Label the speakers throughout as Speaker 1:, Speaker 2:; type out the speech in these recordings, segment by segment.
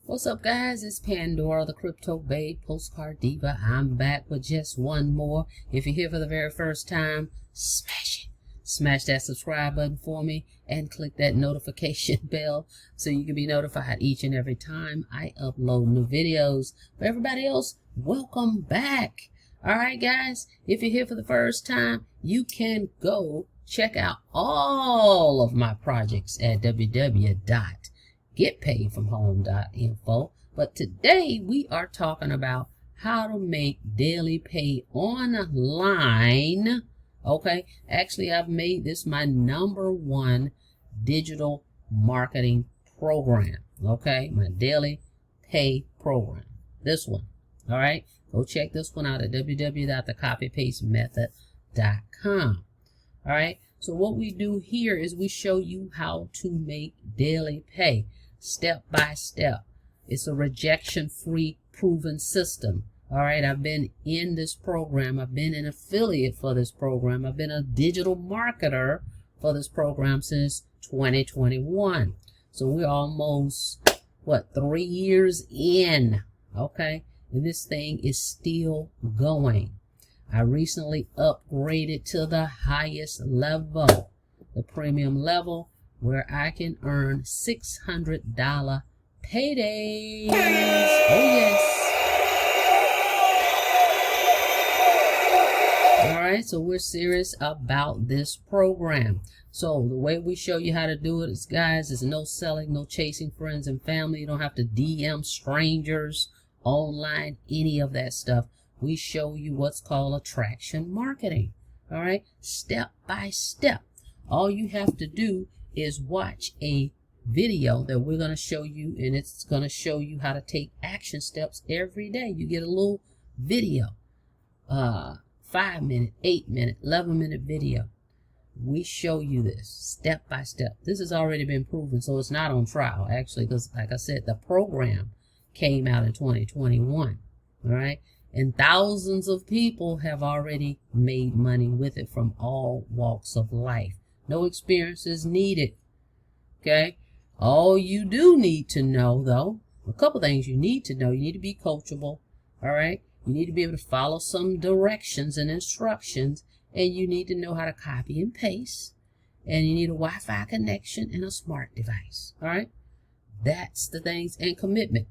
Speaker 1: What's up, guys? It's Pandora, the Crypto Babe, Postcard Diva. I'm back with just one more. If you're here for the very first time, smash it. Smash that subscribe button for me and click that notification bell so you can be notified each and every time I upload new videos. For everybody else, welcome back. All right, guys, if you're here for the first time, you can go check out all of my projects at www.getpaidfromhome.info. But today we are talking about how to make daily pay online. Okay, actually I've made this my #1 digital marketing program. Okay, my daily pay program. This one. All right, go check this one out at www.thecopypastemethod.com. All right, so what we do here is we show you how to make daily pay step by step. It's a rejection-free proven system. All right, I've been in this program. I've been an affiliate for this program. I've been a digital marketer for this program since 2021. So we're almost, 3 years in, okay? And this thing is still going. I recently upgraded to the highest level, the premium level, where I can earn $600 paydays. Oh, yes. All right, so we're serious about this program. So the way we show you how to do it is, guys, is no selling, no chasing friends and family. You don't have to DM strangers online, any of that stuff. We show you what's called attraction marketing. All right, step by step. All you have to do is watch a video that we're going to show you, and it's going to show you how to take action steps every day. You get a little video, 5-minute, 8-minute, 11-minute video. We show you this step by step. This has already been proven, so it's not on trial, actually, because like I said, the program came out in 2021. All right. And thousands of people have already made money with it from all walks of life. No experience is needed. Okay. All you do need to know, though, a couple things you need to know. You need to be coachable. All right. You need to be able to follow some directions and instructions. And you need to know how to copy and paste. And you need a Wi-Fi connection and a smart device. All right. That's the things, and commitment.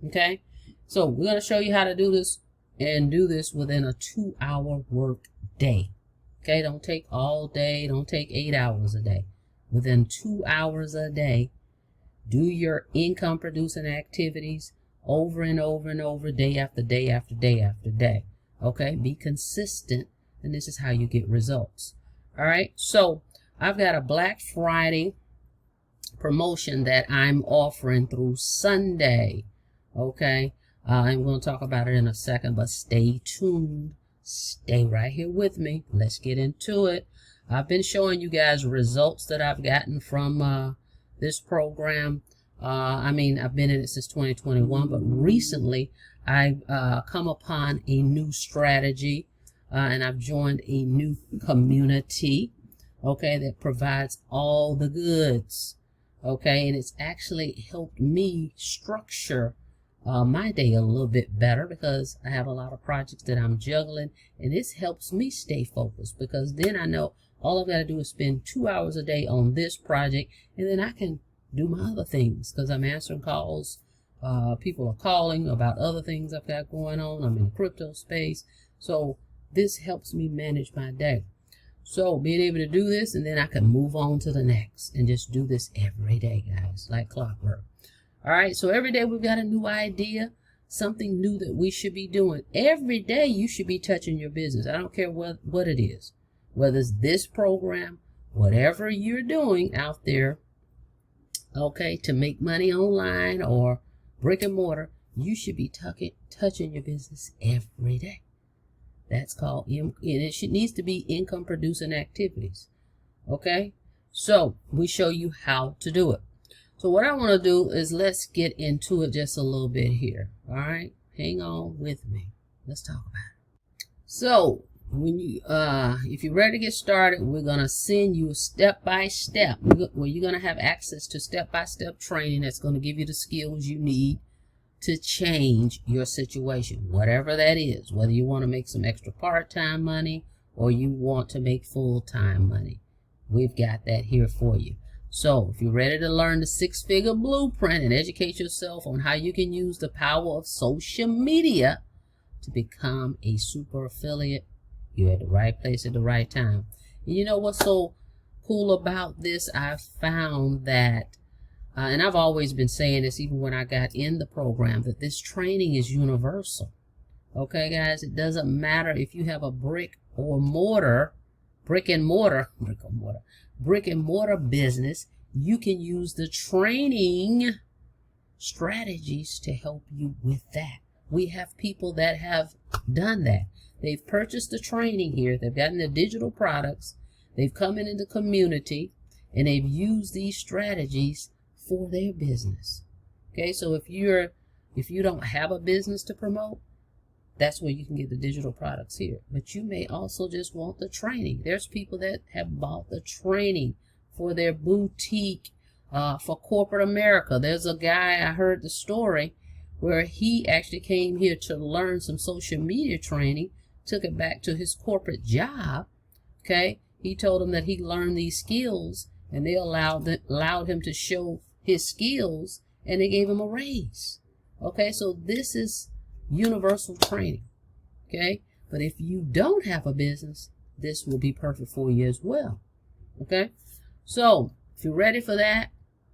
Speaker 1: Okay. So we're going to show you how to do this. And do this within a 2-hour work day. Okay, don't take all day, don't take 8 hours a day. Within 2 hours a day, do your income producing activities over and over and over, day after day after day after day. Okay, be consistent, and this is how you get results. All right, so I've got a Black Friday promotion that I'm offering through Sunday. Okay. I'm going to talk about it in a second, but stay tuned. Stay right here with me. Let's get into it. I've been showing you guys results that I've gotten from this program. I've been in it since 2021, but recently I've come upon a new strategy, and I've joined a new community, okay, that provides all the goods, okay, and it's actually helped me structure my day a little bit better, because I have a lot of projects that I'm juggling, and this helps me stay focused, because then I know all I've got to do is spend 2 hours a day on this project, and then I can do my other things, because I'm answering calls. People are calling about other things I've got going on. I'm in the crypto space, so this helps me manage my day. So being able to do this, and then I can move on to the next and just do this every day, guys, like clockwork. All right, so every day we've got a new idea, something new that we should be doing. Every day you should be touching your business. I don't care what it is, whether it's this program, whatever you're doing out there, okay, to make money online or brick and mortar, you should be touching your business every day. That's called, and it needs to be income producing activities. Okay, so we show you how to do it. So what I want to do is let's get into it just a little bit here. All right, hang on with me. Let's talk about it. So when you, if you're ready to get started, we're gonna send you step by step. Where you're gonna have access to step by step training that's gonna give you the skills you need to change your situation, whatever that is, whether you want to make some extra part-time money or you want to make full-time money. We've got that here for you. So if you're ready to learn the six-figure blueprint and educate yourself on how you can use the power of social media to become a super affiliate, you're at the right place at the right time. And you know what's so cool about this? I've found that, and I've always been saying this even when I got in the program, that this training is universal. Okay, guys, it doesn't matter if you have a brick and mortar business. You can use the training strategies to help you with that. We have people that have done that. They've purchased the training here. They've gotten the digital products. They've come into the community and they've used these strategies for their business. Okay, so if you don't have a business to promote, that's where you can get the digital products here. But you may also just want the training. There's people that have bought the training for their boutique, for corporate America. There's a guy, I heard the story, where he actually came here to learn some social media training, took it back to his corporate job. Okay, he told them that he learned these skills, and they allowed him to show his skills, and they gave him a raise. Okay, so this is universal training. Okay, but if you don't have a business, this will be perfect for you as well. Okay, so if you're ready for that,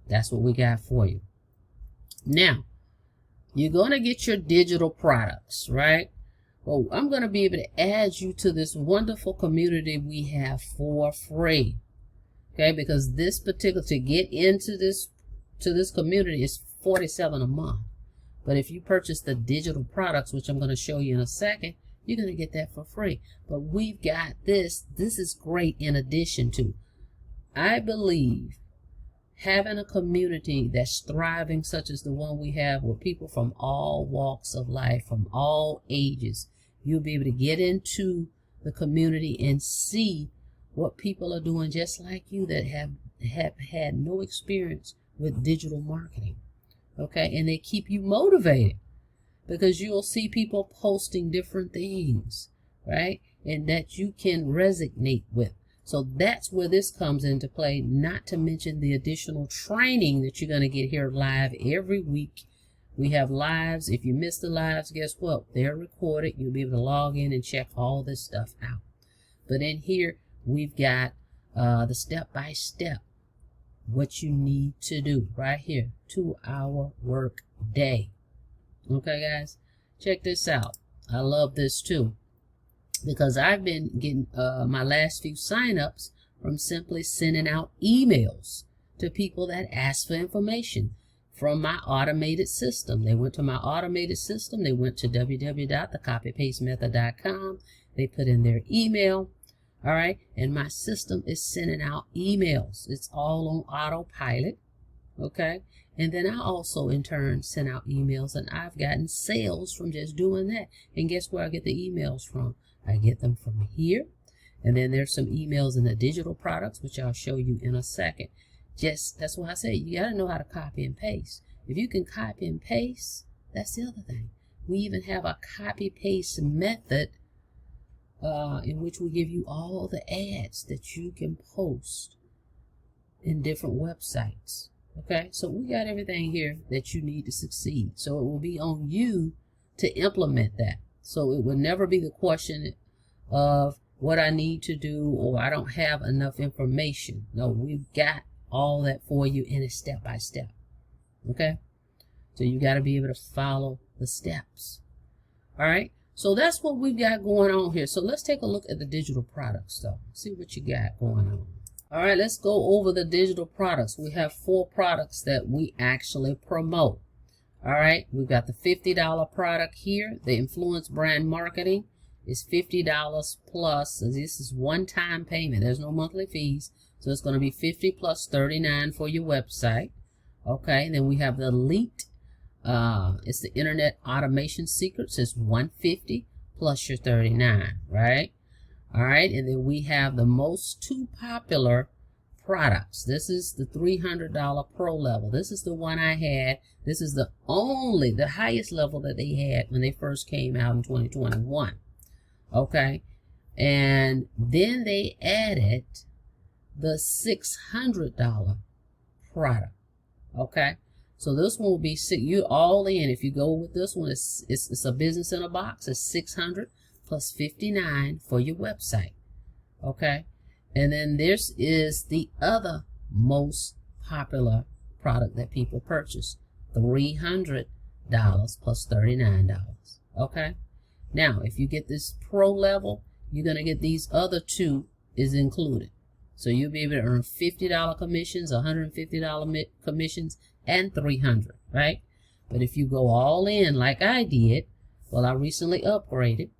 Speaker 1: that's what we got for you. Now, you're going to get your digital products, right? Well, I'm going to be able to add you to this wonderful community we have for free. Okay, because this particular, to get into this community is $47 a month. But if you purchase the digital products, which I'm going to show you in a second, you're going to get that for free. But we've got this. This is great in addition to, I believe, having a community that's thriving, such as the one we have, with people from all walks of life, from all ages. You'll be able to get into the community and see what people are doing just like you that have had no experience with digital marketing. Okay, and they keep you motivated because you'll see people posting different things, right? And that you can resonate with. So that's where this comes into play, not to mention the additional training that you're going to get here live every week. We have lives. If you miss the lives, guess what? They're recorded. You'll be able to log in and check all this stuff out. But in here, we've got the step-by-step, what you need to do right here, 2-hour work day. Okay, guys, check this out. I love this too, because I've been getting my last few signups from simply sending out emails to people that ask for information from my automated system. They went to my automated system. They went to www.thecopypastemethod.com. They put in their email. All right, and my system is sending out emails. It's all on autopilot. Okay, and then I also in turn send out emails, and I've gotten sales from just doing that. And guess where I get the emails from? I get them from here. And then there's some emails in the digital products, which I'll show you in a second. That's why I say you got to know how to copy and paste. If you can copy and paste, that's the other thing. We even have a copy paste method in which we give you all the ads that you can post in different websites. Okay, so we got everything here that you need to succeed. So it will be on you to implement that. So it will never be the question of what I need to do or I don't have enough information. No, we've got all that for you in a step by step. Okay, so you got to be able to follow the steps. All right, so that's what we've got going on here. So let's take a look at the digital products though. See what you got going on. All right, let's go over the digital products. We have 4 products that we actually promote. All right, we've got the $50 product here. The influence brand marketing is $50 plus. So this is one-time payment. There's no monthly fees. So it's going to be $50 plus $39 for your website. Okay, then we have the elite. It's the internet automation secrets. It's $150 plus your $39, right? All right, and then we have the most 2 popular products. This is the $300 pro level. This is the one I had. This is the highest level that they had when they first came out in 2021. Okay. And then they added the $600 product. Okay. So this one will be you all in. If you go with this one, it's a business in a box. It's $600 plus $59 for your website. Okay. And then this is the other most popular product that people purchase. $300 plus $39. Okay. Now, if you get this pro level, you're going to get these other two is included. So you'll be able to earn $50 commissions, $150 commissions, and $300, right? But if you go all in like I did, well, I recently upgraded.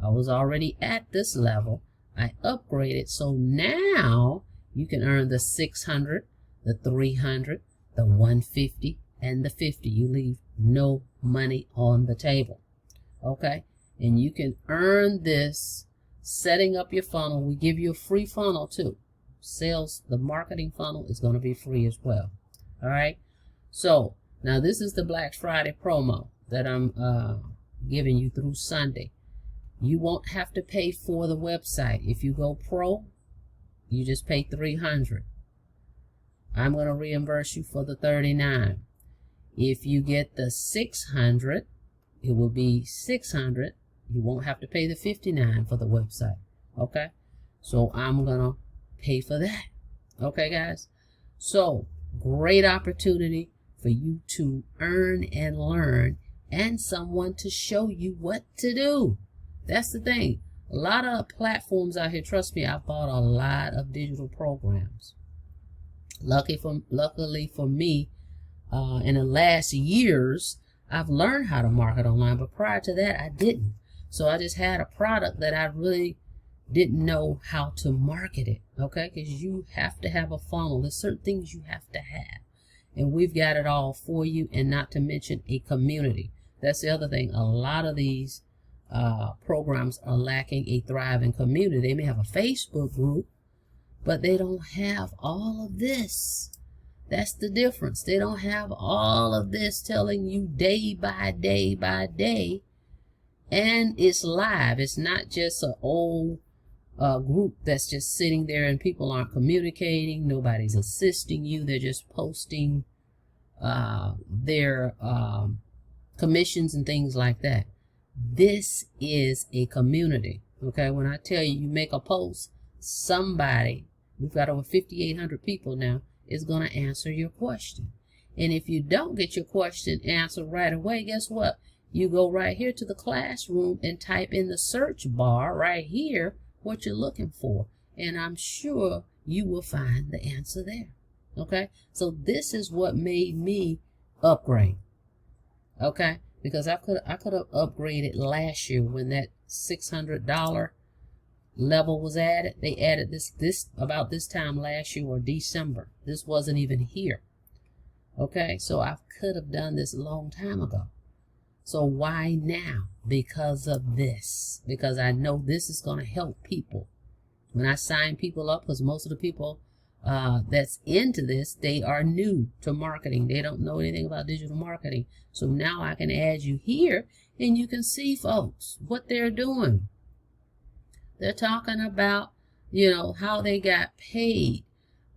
Speaker 1: I was already at this level. I upgraded, so now you can earn the $600, the $300, the $150, and the $50. You leave no money on the table, okay? And you can earn this setting up your funnel. We give you a free funnel too. Sales, the marketing funnel is going to be free as well. All right. So now this is the Black Friday promo that I'm giving you through Sunday. You won't have to pay for the website. If you go pro, you just pay $300. I'm going to reimburse you for the $39. If you get the $600, it will be $600. You won't have to pay the $59 for the website. Okay. So I'm going to pay for that. Okay, guys. So great opportunity for you to earn and learn, and someone to show you what to do. That's the thing. A lot of platforms out here, trust me, I bought a lot of digital programs. Luckily for me, in the last years, I've learned how to market online, but prior to that, I didn't. So I just had a product that I really didn't know how to market it, okay? Because you have to have a funnel. There's certain things you have to have. And we've got it all for you, and not to mention a community. That's the other thing. A lot of these programs are lacking a thriving community. They may have a Facebook group, but they don't have all of this. That's the difference. They don't have all of this telling you day by day by day. And it's live. It's not just an old group that's just sitting there and people aren't communicating. Nobody's assisting you. They're just posting their commissions and things like that. This is a community. Okay, when I tell you, you make a post, somebody, we've got over 5,800 people now, is going to answer your question. And if you don't get your question answered right away, guess what? You go right here to the classroom and type in the search bar right here what you're looking for. And I'm sure you will find the answer there. Okay? So this is what made me upgrade. Okay? Because I could have upgraded last year when that $600 level was added. They added this about this time last year or December. This wasn't even here. Okay? So I could have done this a long time ago. So why now? Because of this. Because I know this is going to help people. When I sign people up, because most of the people that's into this, they are new to marketing. They don't know anything about digital marketing. So now I can add you here, and you can see, folks, what they're doing. They're talking about, how they got paid,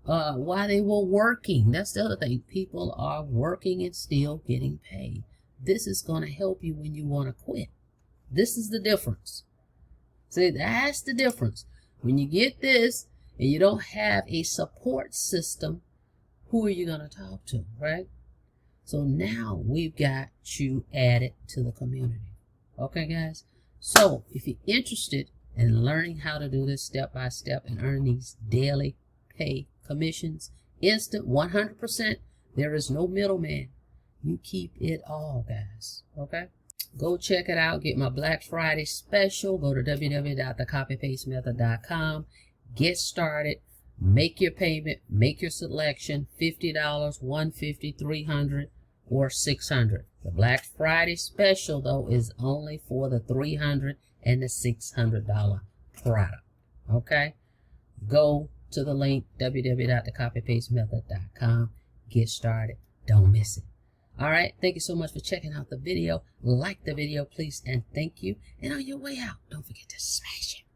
Speaker 1: why they were working. That's the other thing. People are working and still getting paid. This is going to help you when you want to quit. This is the difference. See, that's the difference. When you get this and you don't have a support system, who are you going to talk to, right? So now we've got you added to the community. Okay, guys? So if you're interested in learning how to do this step by step and earn these daily pay commissions, instant 100%, there is no middleman. You keep it all, guys. Okay? Go check it out. Get my Black Friday special. Go to www.thecopypastemethod.com. Get started. Make your payment. Make your selection. $50, $150, $300, or $600. The Black Friday special, though, is only for the $300 and the $600 product. Okay? Go to the link, www.thecopypastemethod.com. Get started. Don't miss it. All right. Thank you so much for checking out the video. Like the video, please, and thank you. And on your way out, don't forget to smash it.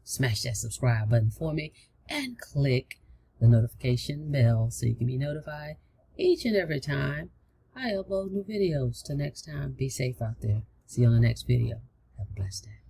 Speaker 1: Smash that subscribe button for me and click the notification bell so you can be notified each and every time I upload new videos. Till next time, be safe out there. See you on the next video. Have a blessed day.